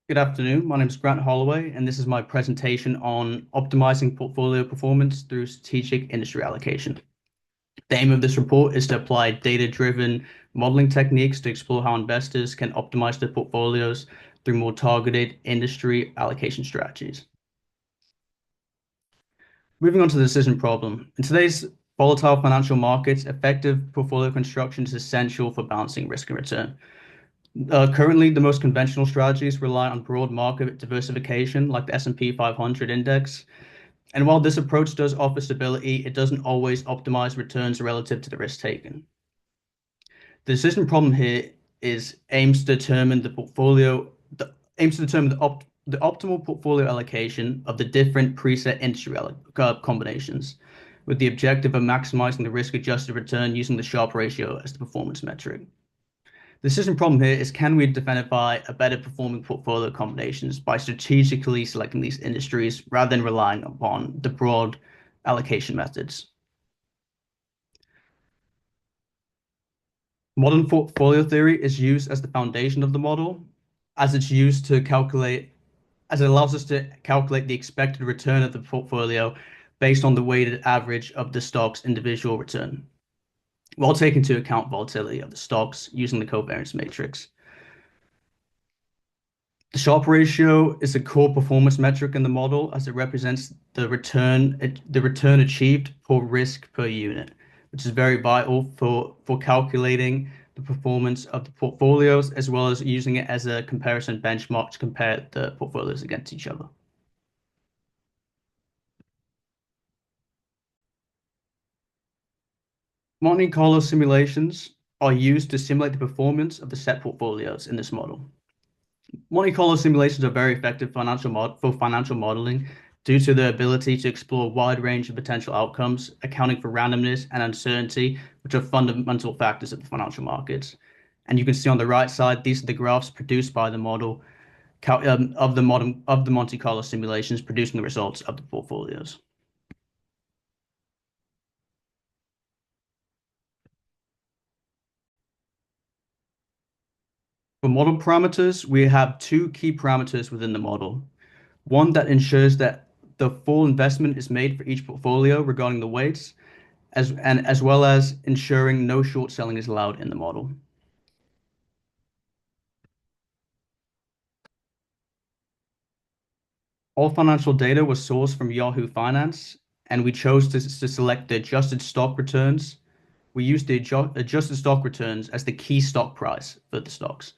Good afternoon. My name is Grant Holloway, and this is my presentation on optimizing portfolio performance through strategic industry allocation. The aim of this report is to apply data-driven modeling techniques to explore how investors can optimize their portfolios through more targeted industry allocation strategies. Moving on to the decision problem. In today's volatile financial markets, effective portfolio construction is essential for balancing risk and return. Currently, the most conventional strategies rely on broad market diversification, like the S&P 500 index. And while this approach does offer stability, it doesn't always optimize returns relative to the risk taken. The decision problem here is aims to determine the optimal portfolio allocation of the different preset industry combinations, with the objective of maximizing the risk-adjusted return using the Sharpe ratio as the performance metric. The decision problem here is, can we identify a better performing portfolio combinations by strategically selecting these industries rather than relying upon the broad allocation methods? Modern portfolio theory is used as the foundation of the model, as it's used to calculate, as it allows us to calculate the expected return of the portfolio based on the weighted average of the stock's individual return, while taking into account volatility of the stocks using the covariance matrix. The Sharpe ratio is a core performance metric in the model, as it represents the return achieved per risk per unit, which is very vital for calculating the performance of the portfolios, as well as using it as a comparison benchmark to compare the portfolios against each other. Monte Carlo simulations are used to simulate the performance of the set portfolios in this model. Monte Carlo simulations are very effective for financial modeling due to their ability to explore a wide range of potential outcomes, accounting for randomness and uncertainty, which are fundamental factors of the financial markets. And you can see on the right side, these are the graphs produced by the model of the Monte Carlo simulations producing the results of the portfolios. For model parameters, we have two key parameters within the model. One that ensures that the full investment is made for each portfolio regarding the weights, as well as ensuring no short selling is allowed in the model. All financial data was sourced from Yahoo Finance, and we chose to select the adjusted stock returns. We used the adjusted stock returns as the key stock price for the stocks.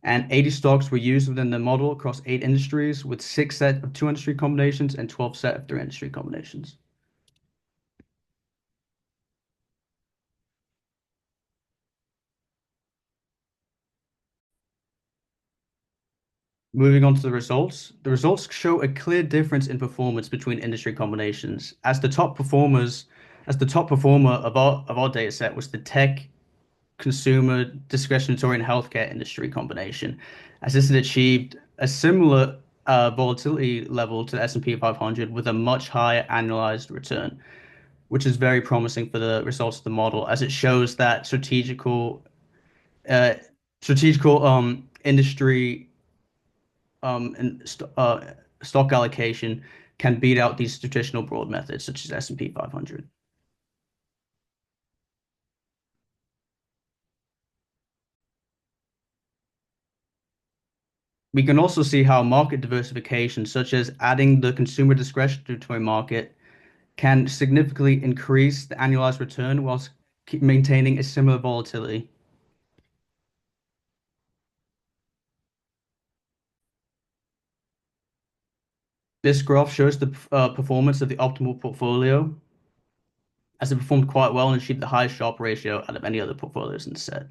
And 80 stocks were used within the model across 8 industries, with 6 set of 2 industry combinations and 12 set of 3 industry combinations. Moving on to the results show a clear difference in performance between industry combinations. As the top performer of our data set was the tech, consumer, discretionary, and healthcare industry combination, as this had achieved a similar volatility level to the S&P 500 with a much higher annualized return, which is very promising for the results of the model, as it shows that uh, strategical industry and stock allocation can beat out these traditional broad methods such as S&P 500. We can also see how market diversification, such as adding the consumer discretionary market, can significantly increase the annualized return whilst keep maintaining a similar volatility. This graph shows the performance of the optimal portfolio, as it performed quite well and achieved the highest Sharpe ratio out of any other portfolios in the set.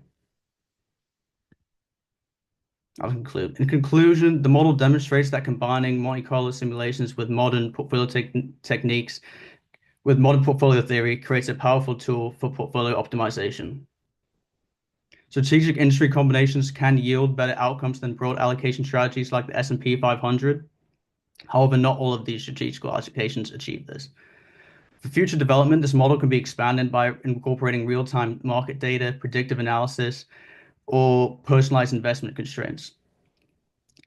I'll conclude. In conclusion, the model demonstrates that combining Monte Carlo simulations with modern portfolio techniques with modern portfolio theory creates a powerful tool for portfolio optimization. Strategic industry combinations can yield better outcomes than broad allocation strategies like the S&P 500. However, not all of these strategic allocations achieve this. For future development, this model can be expanded by incorporating real-time market data, predictive analysis, or personalized investment constraints.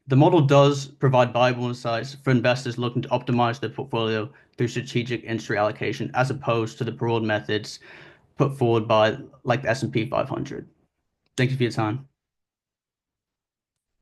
The model does provide valuable insights for investors looking to optimize their portfolio through strategic industry allocation, as opposed to the broad methods put forward by like the S&P 500. Thank you for your time.